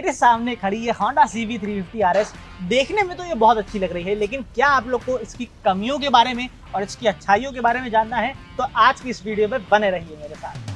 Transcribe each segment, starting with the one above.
मेरे सामने खड़ी है Honda CB350 RS। देखने में तो ये बहुत अच्छी लग रही है, लेकिन क्या आप लोग को इसकी कमियों के बारे में और इसकी अच्छाइयों के बारे में जानना है तो आज की इस वीडियो में बने रहिए मेरे साथ।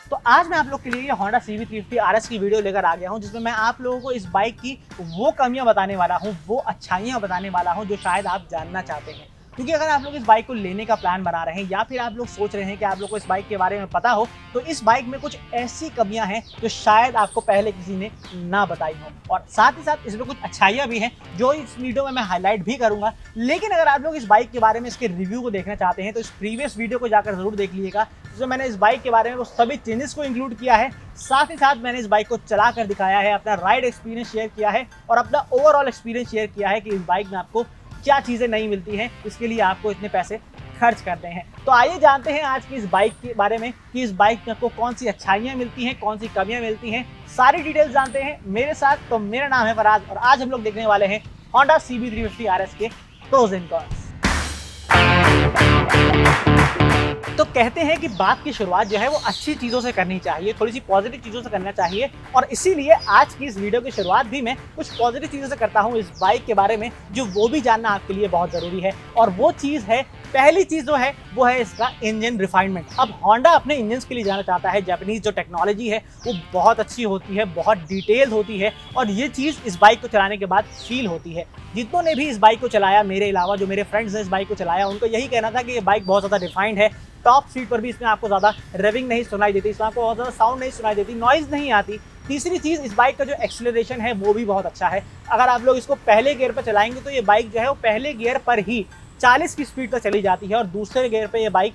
तो आज मैं आप लोग के लिए ये Honda CB350 RS की वीडियो लेकर आ गया हूं, जिसमें मैं आप लोगों को इस बाइक की वो कमियां बताने वाला हूं, वो अच्छाइयां बताने वाला हूं जो शायद आप जानना चाहते हैं। क्योंकि अगर आप लोग इस बाइक को लेने का प्लान बना रहे हैं या फिर आप लोग सोच रहे हैं कि आप लोग को इस बाइक के बारे में पता हो, तो इस बाइक में कुछ ऐसी कमियां हैं जो शायद आपको पहले किसी ने ना बताई हो, और साथ ही साथ इसमें कुछ अच्छाइयां भी हैं जो इस वीडियो में मैं हाईलाइट भी करूंगा। लेकिन अगर आप लोग इस बाइक के बारे में इसके रिव्यू को देखना चाहते हैं तो इस प्रीवियस वीडियो को जाकर जरूर देख लीजिएगा, जिसमें मैंने इस बाइक के बारे में वो सभी चेंजेस को इंक्लूड किया है। साथ ही साथ मैंने इस बाइक को चला कर दिखाया है, अपना राइड एक्सपीरियंस शेयर किया है और अपना ओवरऑल एक्सपीरियंस शेयर किया है कि इस बाइक में आपको क्या चीज़ें नहीं मिलती हैं, इसके लिए आपको इतने पैसे खर्च करते हैं। तो आइए जानते हैं आज की इस बाइक के बारे में कि इस बाइक में आपको कौन सी अच्छाइयाँ मिलती हैं, कौन सी कमियाँ मिलती हैं, सारी डिटेल्स जानते हैं मेरे साथ। तो मेरा नाम है फराज और आज हम लोग देखने वाले हैं Honda CB350 RS के प्रोज एंड कॉन्स। तो कहते हैं कि बात की शुरुआत जो है वो अच्छी चीज़ों से करनी चाहिए, थोड़ी सी पॉजिटिव चीज़ों से करना चाहिए, और इसीलिए आज की इस वीडियो की शुरुआत भी मैं कुछ पॉजिटिव चीज़ों से करता हूँ इस बाइक के बारे में, जो वो भी जानना आपके लिए बहुत ज़रूरी है। और वो चीज़ है, पहली चीज़ जो है वो है इसका इंजन रिफाइनमेंट। अब Honda अपने इंजन के लिए जाना चाहता है, जापानीज जो टेक्नोलॉजी है वो बहुत अच्छी होती है, बहुत डिटेल्ड होती है, और ये चीज़ इस बाइक को चलाने के बाद फील होती है। जितनों ने भी इस बाइक को चलाया, मेरे अलावा जो मेरे फ्रेंड्स ने इस बाइक को चलाया, उनको यही कहना था कि ये बाइक बहुत ज़्यादा रिफाइंड है। टॉप स्पीड पर भी इसमें आपको ज़्यादा रेविंग नहीं सुनाई देती, इसमें आपको बहुत ज़्यादा साउंड नहीं सुनाई देती, नॉइज़ नहीं आती। तीसरी चीज़, इस बाइक का जो एक्सीलरेशन है वो भी बहुत अच्छा है। अगर आप लोग इसको पहले गियर पर चलाएंगे तो ये बाइक जो है वो पहले गियर पर ही 40 की स्पीड पर चली जाती है, और दूसरे गियर पे ये बाइक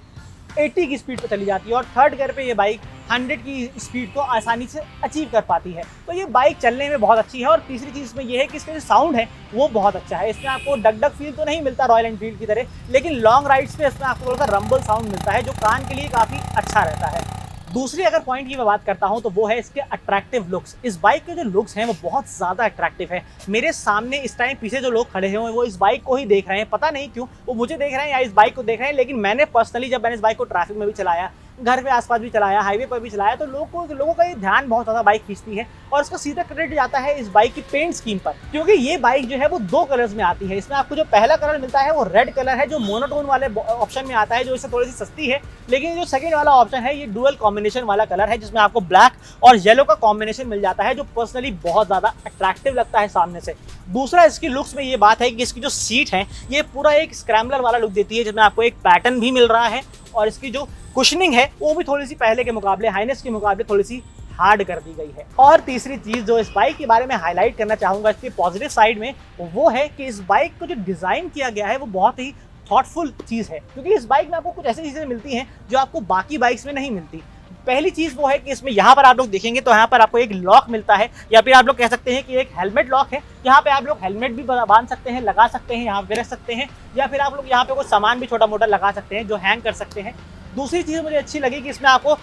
80 की स्पीड पर चली जाती है, और थर्ड गियर पे ये बाइक 100 की स्पीड को आसानी से अचीव कर पाती है। तो ये बाइक चलने में बहुत अच्छी है। और तीसरी चीज़ इसमें ये है कि इसका जो साउंड है वो बहुत अच्छा है। इसमें आपको डग डग फील तो नहीं मिलता रॉयल एनफील्ड की तरह, लेकिन लॉन्ग राइड्स पे इसमें आपको थोड़ा सा रंबल साउंड मिलता है जो कान के लिए काफ़ी अच्छा रहता है। दूसरी अगर पॉइंट की मैं बात करता हूं तो वो है इसके अट्रैक्टिव लुक्स। इस बाइक के जो लुक्स हैं वो बहुत ज़्यादा अट्रैक्टिव है। मेरे सामने इस टाइम पीछे जो लोग खड़े हुए हैं वो इस बाइक को ही देख रहे हैं, पता नहीं क्यों वो मुझे देख रहे हैं या इस बाइक को देख रहे हैं, लेकिन मैंने पर्सनली जब मैंने इस बाइक को ट्रैफिक में भी चलाया, घर के आसपास भी चलाया, हाईवे पर भी चलाया, तो लोगों का ये ध्यान बहुत ज़्यादा बाइक खींचती है। और इसका सीधा क्रेडिट जाता है इस बाइक की पेंट स्कीम पर, क्योंकि ये बाइक जो है वो 2 कलर्स में आती है। इसमें आपको जो पहला कलर मिलता है वो रेड कलर है, जो मोनोटोन वाले ऑप्शन में आता है, जो इससे थोड़ी सी सस्ती है। लेकिन जो सेकंड वाला ऑप्शन है ये डुअल कॉम्बिनेशन वाला कलर है, जिसमें आपको ब्लैक और येलो का कॉम्बिनेशन मिल जाता है, जो पर्सनली बहुत ज़्यादा अट्रैक्टिव लगता है सामने से। दूसरा, इसकी लुक्स में ये बात है कि इसकी जो सीट है ये पूरा एक स्क्रैम्बलर वाला लुक देती है, जिसमें आपको एक पैटर्न भी मिल रहा है, और इसकी जो कुशनिंग है वो भी थोड़ी सी पहले के मुकाबले, हाइनेस के मुकाबले थोड़ी सी हार्ड कर दी गई है। और तीसरी चीज़ जो इस बाइक के बारे में हाईलाइट करना चाहूँगा इसके पॉजिटिव साइड में, वो है कि इस बाइक को जो डिज़ाइन किया गया है वो बहुत ही थॉटफुल चीज़ है, क्योंकि इस बाइक में आपको कुछ ऐसी चीज़ें मिलती हैं जो आपको बाकी बाइक्स में नहीं मिलती। पहली चीज़ वो है कि इसमें यहाँ पर आप लोग देखेंगे तो यहाँ पर आपको एक लॉक मिलता है, या फिर आप लोग कह सकते हैं कि एक हेलमेट लॉक है। यहाँ पे आप लोग हेलमेट भी बांध सकते हैं, लगा सकते हैं, यहाँ पे रख सकते हैं, या फिर आप लोग यहाँ पे कोई सामान भी छोटा मोटा लगा सकते हैं जो हैंग कर सकते हैं। दूसरी चीज़ मुझे अच्छी लगी कि इसमें आपको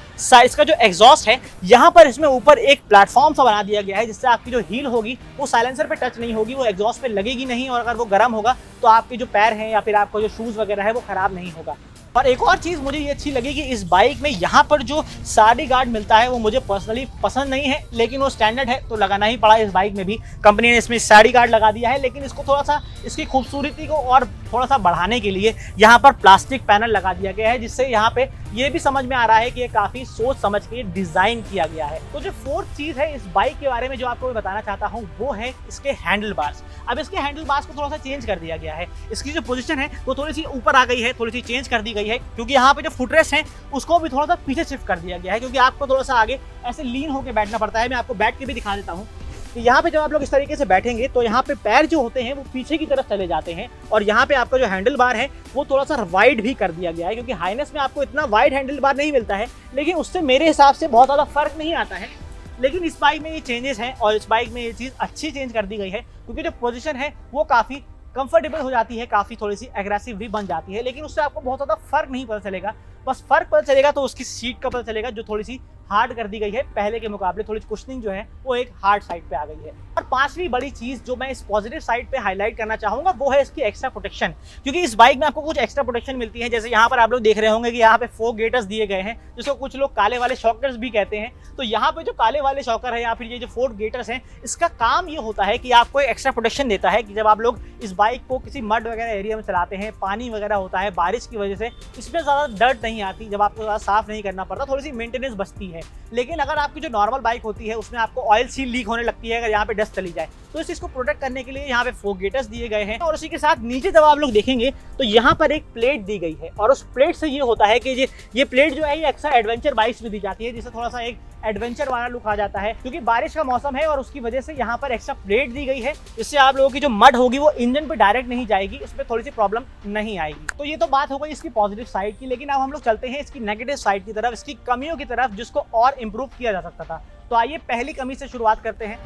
इसका जो एग्जॉस्ट है, यहाँ पर इसमें ऊपर एक प्लेटफॉर्म सा बना दिया गया है, जिससे आपकी जो हील होगी वो साइलेंसर पे टच नहीं होगी, वो एग्जॉस्ट पे लगेगी नहीं, और अगर वो गर्म होगा तो आपके जो पैर हैं या फिर आपको जो शूज़ वगैरह है वो ख़राब नहीं होगा। और एक और चीज़ मुझे ये अच्छी लगी कि इस बाइक में यहाँ पर जो साडी गार्ड मिलता है वो मुझे पर्सनली पसंद नहीं है, लेकिन वो स्टैंडर्ड है तो लगाना ही पड़ा। इस बाइक में भी कंपनी ने इसमें साडी गार्ड लगा दिया है, लेकिन इसको थोड़ा सा इसकी खूबसूरती को और थोड़ा सा बढ़ाने के लिए यहाँ पर प्लास्टिक पैनल लगा दिया गया है, जिससे यहाँ पे ये भी समझ में आ रहा है कि ये काफ़ी सोच समझ के डिज़ाइन किया गया है। तो जो फोर्थ चीज़ है इस बाइक के बारे में जो आपको मैं बताना चाहता हूँ वो है इसके हैंडल बार्स। अब इसके हैंडल बार्स को थोड़ा सा चेंज कर दिया गया है, इसकी जो पोजीशन है वो थोड़ी सी ऊपर आ गई है, थोड़ी सी चेंज कर दी गई है, क्योंकि यहाँ पे जो फुटरेस्ट है उसको भी थोड़ा सा पीछे शिफ्ट कर दिया गया है, क्योंकि आपको थोड़ा सा आगे ऐसे लीन होकर बैठना पड़ता है। मैं आपको बैठ के भी दिखा देता हूँ कि यहाँ पे जब आप लोग इस तरीके से बैठेंगे तो यहाँ पे पैर जो होते हैं वो पीछे की तरफ चले जाते हैं, और यहाँ पे आपका जो हैंडल बार है वो थोड़ा सा वाइड भी कर दिया गया है, क्योंकि हाइनेस में आपको इतना वाइड हैंडल बार नहीं मिलता है, लेकिन उससे मेरे हिसाब से बहुत ज़्यादा फर्क नहीं आता है। लेकिन इस बाइक में ये चेंजेस हैं, और इस बाइक में ये चीज़ अच्छी चेंज कर दी गई है, क्योंकि जो पोजीशन है वो काफ़ी कंफर्टेबल हो जाती है, काफ़ी थोड़ी सी एग्रेसिव भी बन जाती है, लेकिन उससे आपको बहुत ज़्यादा फर्क नहीं पता चलेगा। बस फर्क पता चलेगा तो उसकी सीट का पता चलेगा, जो थोड़ी सी हार्ड कर दी गई है पहले के मुकाबले, थोड़ी कुशनिंग जो है वो एक हार्ड साइड पे आ गई है। और पांचवी बड़ी चीज जो मैं इस पॉजिटिव साइड पे हाईलाइट करना चाहूंगा वो है इसकी एक्स्ट्रा प्रोटेक्शन, क्योंकि इस बाइक में आपको कुछ एक्स्ट्रा प्रोटेक्शन मिलती है। जैसे यहाँ पर आप लोग देख रहे होंगे कि यहाँ पे फोक गेटर्स दिए गए हैं, जिसको कुछ लोग काले वाले शॉकर्स भी कहते हैं। तो यहाँ पे जो काले वाले शॉकर है या फिर ये जो फोक गेटर्स हैं, इसका काम ये होता है कि आपको एक्स्ट्रा प्रोटेक्शन देता है कि जब आप लोग इस बाइक को किसी मड वगैरह एरिया में चलाते हैं, पानी वगैरह होता है, बारिश की वजह से इसमें ज़्यादा डर्ट नहीं आती, जब आपको ज़्यादा साफ नहीं करना पड़ता, थोड़ी सी मेंटेनेंस बचती है। लेकिन अगर आपकी जो नॉर्मल बाइक होती है उसमें आपको ऑयल सील लीक होने लगती है अगर यहाँ पे डस्ट चली जाए, तो इस चीज़ को प्रोटेक्ट करने के लिए यहाँ पे फोक गेटर्स दिए गए हैं। और उसी के साथ नीचे जब आप लोग देखेंगे तो यहाँ पर एक प्लेट दी गई है, और उस प्लेट से ये होता है कि ये प्लेट जो है ये अक्सर एडवेंचर बाइक्स में दी जाती है, जिससे थोड़ा सा एक एडवेंचर वाला लुक आ जाता है। क्योंकि बारिश का मौसम है और उसकी वजह से यहाँ पर एक्स्ट्रा प्लेट दी गई है, जिससे आप लोगों की जो मड होगी वो इंजन पे डायरेक्ट नहीं जाएगी, इसमें थोड़ी सी प्रॉब्लम नहीं आएगी। तो ये तो बात हो गई इसकी पॉजिटिव साइड की, लेकिन अब हम लोग चलते हैं इसकी नेगेटिव साइड की तरफ, इसकी कमियों की तरफ, जिसको और इम्प्रूव किया जा सकता था। तो आइए पहली कमी से शुरुआत करते हैं।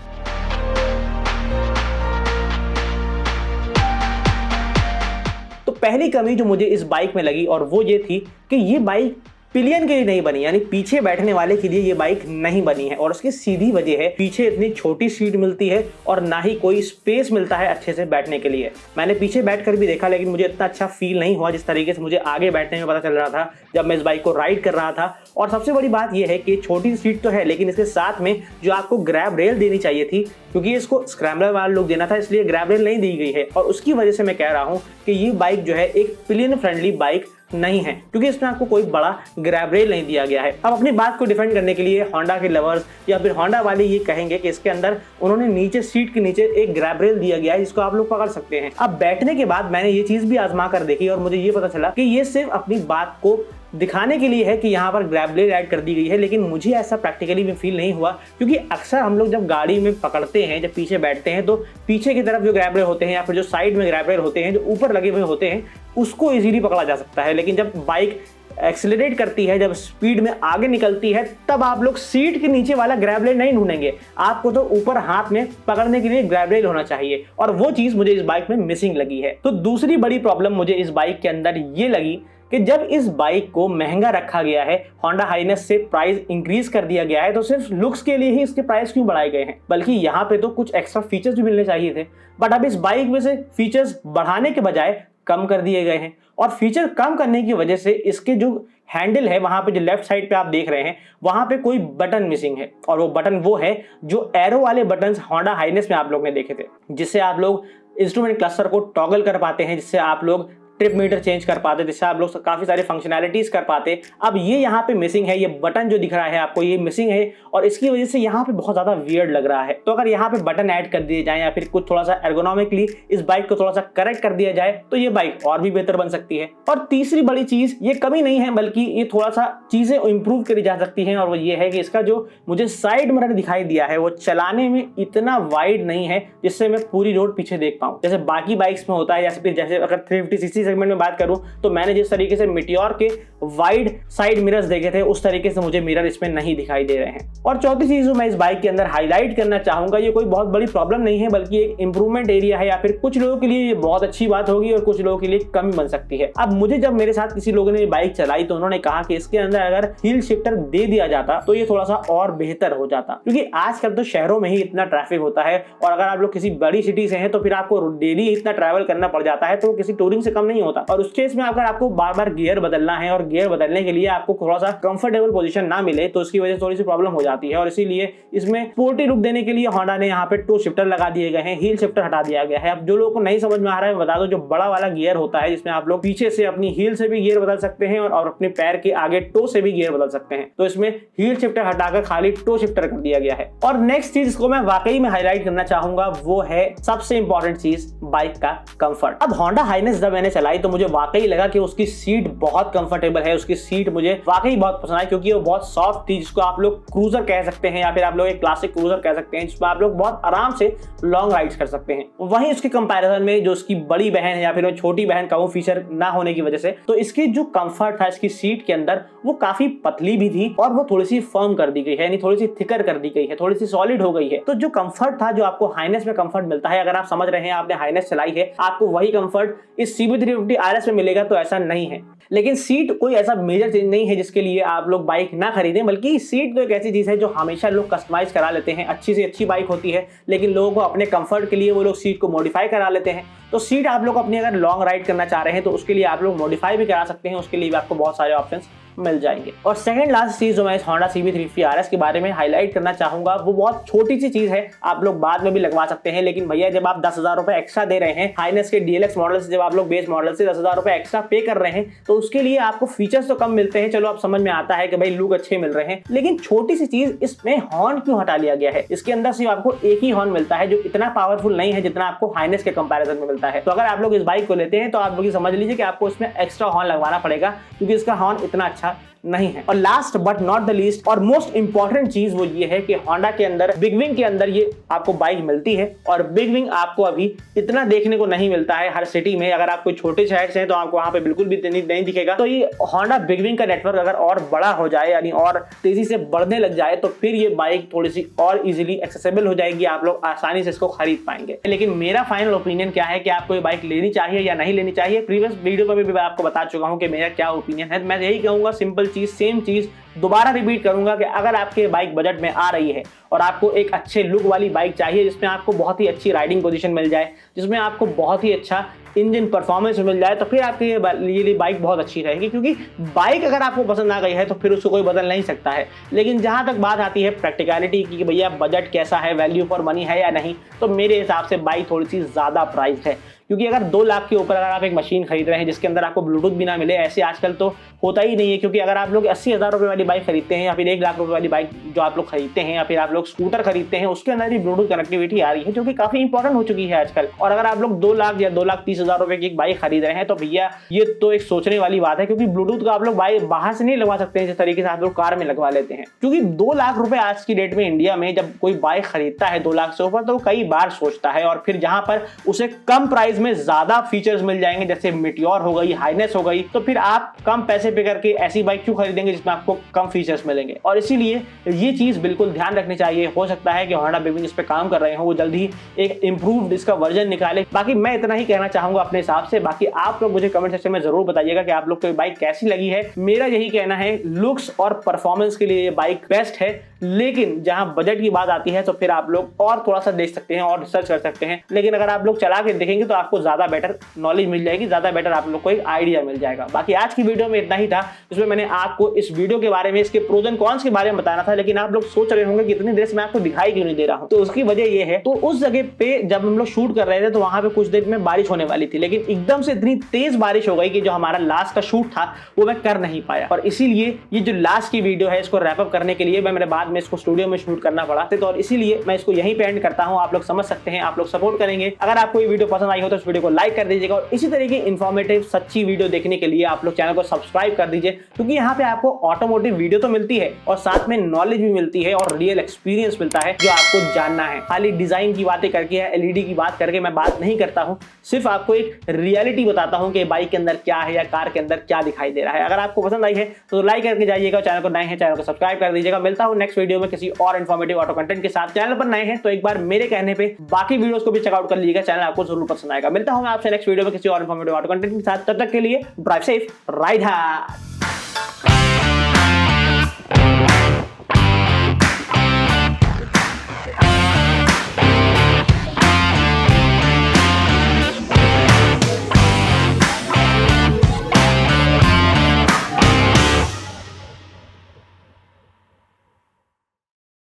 तो पहली कमी जो मुझे इस बाइक में लगी और वो ये थी कि ये बाइक पिलियन के लिए नहीं बनी, यानी पीछे बैठने वाले के लिए ये बाइक नहीं बनी है। और उसकी सीधी वजह है पीछे इतनी छोटी सीट मिलती है और ना ही कोई स्पेस मिलता है अच्छे से बैठने के लिए। मैंने पीछे बैठकर भी देखा, लेकिन मुझे इतना अच्छा फील नहीं हुआ जिस तरीके से मुझे आगे बैठने में पता चल रहा था जब मैं इस बाइक को राइड कर रहा था। और सबसे बड़ी बात यह है कि छोटी सीट तो है, लेकिन इसके साथ में जो आपको ग्रैब रेल देनी चाहिए थी, क्योंकि इसको स्क्रैम्बलर वाला लुक देना था, इसलिए ग्रैब रेल नहीं दी गई है। और उसकी वजह से मैं कह रहा हूँ कि ये बाइक जो है एक पिलियन फ्रेंडली बाइक नहीं है, क्योंकि इसमें आपको कोई बड़ा ग्रैब रेल नहीं दिया गया है। अब अपनी बात को डिफेंड करने के लिए होंडा के लवर्स या फिर होंडा वाले ये कहेंगे कि इसके अंदर उन्होंने नीचे सीट के नीचे एक ग्रैब रेल दिया गया है, जिसको आप लोग पकड़ सकते हैं। अब बैठने के बाद मैंने ये चीज भी आजमा कर देखी और मुझे ये पता चला कि ये सिर्फ अपनी बात को दिखाने के लिए है कि यहाँ पर ग्रैब रेल ऐड कर दी गई है, लेकिन मुझे ऐसा प्रैक्टिकली में फील नहीं हुआ। क्योंकि अक्सर हम लोग जब गाड़ी में पकड़ते हैं, जब पीछे बैठते हैं, तो पीछे की तरफ जो ग्रैब रेल होते हैं या फिर जो साइड में ग्रैब रेल होते हैं, जो ऊपर लगे हुए होते हैं, उसको इजीली पकड़ा जा सकता है। लेकिन जब बाइक एक्सेलरेट करती है, जब स्पीड में आगे निकलती है, तब आप लोग सीट के नीचे वाला ग्रैब रेल नहीं ढूंढेंगे, आपको तो ऊपर हाथ में पकड़ने के लिए ग्रैब रेल होना चाहिए। और वो चीज मुझे इस बाइक में मिसिंग लगी है। तो दूसरी बड़ी प्रॉब्लम मुझे इस बाइक के अंदर ये लगी कि जब इस बाइक को महंगा रखा गया है, होंडा हाइनेस से प्राइस इंक्रीज कर दिया गया है, तो सिर्फ लुक्स के लिए ही इसके प्राइस क्यों बढ़ाए गए हैं? बल्कि यहाँ पे तो कुछ एक्स्ट्रा फीचर्स भी मिलने चाहिए थे। बट अब इस बाइक में से फीचर्स बढ़ाने के बजाय कम कर दिए गए हैं। और फीचर कम करने की वजह से इसके जो हैंडल है, वहां पे जो लेफ्ट साइड पे आप देख रहे हैं, वहां पे कोई बटन मिसिंग है। और वो बटन वो है जो एरो वाले बटन होंडा हाइनेस में आप लोग ने देखे थे, जिससे आप लोग इंस्ट्रूमेंट क्लस्टर को टॉगल कर पाते हैं, जिससे आप लोग ट्रिप मीटर चेंज कर पाते, जिससे आप लोग काफी सारे फंक्शनैलिटीज कर पाते। अब ये यहाँ पे मिसिंग है, ये बटन जो दिख रहा है आपको, ये मिसिंग है और इसकी वजह से यहाँ पे बहुत ज्यादा वियर्ड लग रहा है। तो अगर यहाँ पे बटन ऐड कर दिए जाए या फिर कुछ थोड़ा सा एर्गोनॉमिकली इस बाइक को थोड़ा सा करेक्ट कर दिया जाए, तो ये बाइक और भी बेहतर बन सकती है। और तीसरी बड़ी चीज, ये कमी नहीं है बल्कि ये थोड़ा सा चीजें इंप्रूव करी जा सकती है, और वो ये है कि इसका जो मुझे साइड मिरर दिखाई दिया है वो चलाने में इतना वाइड नहीं है जिससे मैं पूरी रोड पीछे देख पाऊं, जैसे बाकी बाइक्स में होता है। या फिर जैसे अगर 350cc सेगमेंट में बात करूं तो मैंने जिस तरीके से मिटियोर के वाइड साइड मिरर्स देखे थे, उस तरीके से मुझे मिरर इसमें नहीं दिखाई दे रहे हैं। और चौथी चीज जो मैं इस बाइक के अंदर हाईलाइट करना चाहूंगा, ये कोई बहुत बड़ी प्रॉब्लम नहीं है बल्कि एक इंप्रूवमेंट एरिया है, या फिर कुछ लोगों के लिए ये बहुत अच्छी बात होगी और कुछ लोगों के लिए कमी बन सकती है। अब मुझे जब मेरे साथ किसी लोगों ने बाइक चलाई तो उन्होंने कहा कि इसके अंदर अगर हील शिफ्टर दे दिया जाता तो ये थोड़ा सा और बेहतर हो जाता, क्योंकि आजकल तो शहरों में ही इतना ट्रैफिक होता है, और अगर आप लोग किसी बड़ी सिटी से हैं तो फिर आपको डेली इतना ट्रैवल करना पड़ जाता है, तो किसी टूरिंग से कम नहीं होता। और उस केस में अगर आपको बार बार गियर बदलना है और गियर बदलने के लिए आपको थोड़ा सा कंफर्टेबल पोजीशन ना मिले, तो उसकी वजह से थोड़ी सी प्रॉब्लम हो जाती है। और इसीलिए इसमें स्पोर्टी लुक देने के लिए होंडा ने यहाँ पे टो शिफ्टर लगा दिए गए हैं, हील शिफ्टर हटा दिया गया है। अब जो लोगों को नहीं समझ में आ रहा है बता दो, जो बड़ा वाला गियर होता है जिसमें आप लोग पीछे से अपनी हील से भी गियर बदल सकते हैं और अपने पैर के आगे टो से भी गियर बदल सकते हैं, तो इसमें हील शिफ्टर हटाकर खाली टो शिफ्टर कर दिया गया है। और नेक्स्ट चीज इसको मैं वाकई में हाईलाइट करना चाहूंगा, वो है सबसे इंपॉर्टेंट चीज, बाइक का कंफर्ट। अब होंडा हाइनेस जब मैंने चलाई तो मुझे वाकई लगा कि उसकी सीट बहुत कंफर्टेबल है, उसकी सीट मुझे वाकई बहुत पसंद आई, क्योंकि वो बहुत सॉफ्ट थी, जिसको आप लोग क्रूजर कह सकते हैं या फिर आप लोग एक क्लासिक क्रूजर कह सकते हैं, जिसमें आप लोग बहुत आराम से लॉन्ग राइड्स कर सकते हैं। वहीं उसके कंपैरिजन में जो उसकी बड़ी बहन है या फिर वो छोटी बहन का वो फीचर ना होने की वजह से, तो इसकी जो कंफर्ट था इसकी सीट के अंदर, वो काफी पतली भी थी और वो थोड़ी सी फर्म कर दी गई है, यानी थोड़ी सी थिकर कर दी गई है, थोड़ी सी सॉलिड हो गई है। तो जो कंफर्ट था, जो आपको हाइनेस में कंफर्ट मिलता है, अगर आप समझ रहे हैं आपने हाइनेस चलाई है, आपको वही कंफर्ट इस CB3 350 RS में मिलेगा तो ऐसा नहीं है। लेकिन सीट कोई ऐसा मेजर चेंज नहीं है जिसके लिए आप लोग बाइक ना खरीदें, बल्कि सीट तो एक ऐसी चीज़ है जो हमेशा लोग कस्टमाइज करा लेते हैं। अच्छी से अच्छी बाइक होती है लेकिन लोगों को अपने कंफर्ट के लिए वो लोग सीट को मॉडिफाई करा लेते हैं। तो सीट आप लोग अपनी अगर लॉन्ग राइड करना चाह रहे हैं तो उसके लिए आप लोग मॉडिफाई भी करा सकते हैं, उसके लिए भी आपको बहुत सारे ऑप्शंस मिल जाएंगे। और सेकंड लास्ट चीज जो मैं इस Honda CB350 RS के बारे में हाईलाइट करना चाहूंगा वो बहुत छोटी सी चीज है, आप लोग बाद में भी लगवा सकते हैं। लेकिन भैया जब आप 10,000 रुपए एक्स्ट्रा दे रहे हैं हाइनेस के DLX मॉडल से, जब आप लोग बेस मॉडल से 10,000 रुपए एक्स्ट्रा पे कर रहे हैं तो उसके लिए आपको फीचर्स तो कम मिलते हैं, चलो आप समझ में आता है कि भाई लुक अच्छे मिल रहे हैं, लेकिन छोटी सी चीज इसमें हॉर्न क्यों हटा लिया गया है। इसके अंदर सिर्फ आपको एक ही हॉर्न मिलता है जो इतना पावरफुल नहीं है जितना आपको हाइनेस के कंपैरिजन में मिलता है। तो अगर आप लोग इस बाइक को लेते हैं तो आप लोग समझ लीजिए कि आपको इसमें एक्स्ट्रा हॉर्न लगवाना पड़ेगा क्योंकि इसका हॉर्न इतना अच्छा नहीं है। और last but not the least और मोस्ट इंपॉर्टेंट चीज वो ये है कि होंडा के अंदर बिग विंग के अंदर ये आपको बाइक मिलती है और बिग विंग आपको अभी इतना देखने को नहीं मिलता है हर सिटी में। अगर आप कोई छोटे शहर से हैं तो आपको वहां पे बिल्कुल भी नहीं दिखेगा। तो ये होंडा बिग विंग का नेटवर्क अगर और बड़ा हो जाए यानी और तेजी से बढ़ने लग जाए तो फिर ये बाइक थोड़ी सी और इजिली एक्सेसिबल हो जाएगी, आप लोग आसानी से इसको खरीद पाएंगे। लेकिन मेरा फाइनल ओपिनियन क्या है कि आपको ये बाइक लेनी चाहिए या नहीं लेनी चाहिए, प्रीवियस वीडियो में भी मैं आपको बता चुका हूं कि मेरा क्या ओपिनियन है। मैं यही कहूंगा, सिंपल चीज सेम चीज दोबारा रिपीट करूंगा कि अगर आपके बाइक बजट में आ रही है और आपको एक अच्छे लुक वाली बाइक चाहिए जिसमें आपको बहुत ही अच्छी राइडिंग पोजीशन मिल जाए, जिसमें आपको बहुत ही अच्छा इंजन परफॉर्मेंस मिल जाए, तो फिर आपके ये बाइक बहुत अच्छी रहेगी। क्योंकि बाइक अगर आपको पसंद आ गई है तो फिर उसको कोई बदल नहीं सकता है। लेकिन जहां तक बात आती है प्रैक्टिकलिटी की कि भैया बजट कैसा है, वैल्यू फॉर मनी है या नहीं, तो मेरे हिसाब से बाइक थोड़ी सी ज्यादा प्राइस्ड है। क्योंकि अगर 2 लाख के ऊपर अगर आप एक मशीन खरीद रहे हैं जिसके अंदर आपको ब्लूटूथ भी ना मिले, ऐसे आजकल तो होता ही नहीं है। क्योंकि अगर आप लोग 80,000 रुपए वाली बाइक खरीदते हैं या फिर 1 लाख रुपए वाली बाइक जो आप लोग खरीदते हैं या फिर आप लोग स्कूटर खरीदते हैं उसके अंदर भी ब्लूटूथ कनेक्टिविटी आ रही है जो कि काफी इंपॉर्टेंट हो चुकी है आजकल। और अगर आप लोग 2 लाख या 2,30,000 रुपए की एक बाइक खरीद रहे हैं तो भैया ये तो एक सोचने वाली बात है। क्योंकि ब्लूटूथ का आप लोग बाइक बाहर से नहीं लगवा सकते हैं जिस तरीके से आप लोग कार में लगवा लेते हैं। क्योंकि 2 लाख रुपए आज की डेट में इंडिया में जब कोई बाइक खरीदता है 2 लाख से ऊपर तो कई बार सोचता है, और फिर जहां पर उसे कम प्राइस में ज्यादा फीचर्स मिल जाएंगे जैसे मीटियोर हो गई, हाइनेस हो गई, तो फिर आप कम पैसे पे करके ऐसी बाइक क्यों खरीदेंगे जिसमें आपको कम फीचर्स मिलेंगे। और इसीलिए ये चीज बिल्कुल ध्यान रखनी चाहिए। हो सकता है कि होंडा बिग विंग इस पे काम कर रहे हो, वो जल्द ही एक इंप्रूव्ड इसका वर्जन निकाले। बाकी मैं इतना ही कहना चाहूंगा अपने हिसाब से। बाकी आप लोग मुझे कमेंट सेक्शन में जरूर बताइएगा कि आप लोग को बाइक कैसी लगी है। मेरा यही कहना है, लुक्स और परफॉर्मेंस के लिए ये बाइक बेस्ट है, लेकिन जहां बजट की बात आती है तो फिर आप लोग और थोड़ा सा देख सकते हैं और रिसर्च कर सकते हैं। लेकिन अगर आप लोग चला के देखेंगे तो आपको ज्यादा बेटर नॉलेज मिल जाएगी, ज्यादा बेटर आप लोग को एक आइडिया मिल जाएगा। बाकी आज की वीडियो में इतना ही था जिसमें मैंने आपको इस वीडियो के बारे में, इसके प्रोज एंड कॉन्स के बारे में बताना था। लेकिन आप लोग सोच रहे होंगे कि इतनी देर से मैं आपको दिखाई क्यों नहीं दे रहा हूं, तो उसकी वजह यह है, तो उस जगह पे जब हम लोग शूट कर रहे थे तो वहां पे कुछ देर में बारिश होने वाली थी, लेकिन एकदम से इतनी तेज बारिश हो गई कि जो हमारा लास्ट का शूट था वो मैं कर नहीं पाया। और इसीलिए ये जो लास्ट की वीडियो है इसको रैप अप करने के लिए मैंने बाद में इसको स्टूडियो में शूट करना पड़ा, तो और इसीलिए मैं इसको यहीं पे एंड करता हूं। आप लोग समझ सकते हैं, आप लोग सपोर्ट करेंगे। अगर आपको ये वीडियो पसंद आई हो तो इस वीडियो को लाइक कर दीजिएगा और इसी तरह की इंफॉर्मेटिव सच्ची वीडियो देखने के लिए आप लोग चैनल को सब्सक्राइब कर दीजिए। क्योंकि यहाँ पे आपको ऑटोमोटिव वीडियो तो मिलती है और साथ में नॉलेज भी मिलती है और रियल एक्सपीरियंस मिलता है जो आपको जानना है। खाली डिजाइन की बातें करके या एलईडी की बात करके मैं बात नहीं करता हूँ, सिर्फ आपको एक रियलिटी बताता हूँ कि बाइक के अंदर क्या है या कार के अंदर क्या दिखाई दे रहा है। अगर आपको पसंद आई है तो लाइक करके जाइएगा, चैनल को नए हैं चैनल को सब्सक्राइब कर दीजिएगा। मिलता हूँ नेक्स्ट वीडियो में किसी और इन्फॉर्मेटिव ऑटो कंटेंट के साथ। चैनल पर नए हैं तो एक बार मेरे कहने पे बाकी वीडियोस को भी चेकआउट कर लीजिएगा, चैनल आपको जरूर पसंद आएगा। मिलता हूं मैं आपसे नेक्स्ट वीडियो में किसी और इन्फॉर्मेटिव ऑटो कंटेंट के साथ। तब तक के लिए ड्राइव सेफ, राइड हार्ड।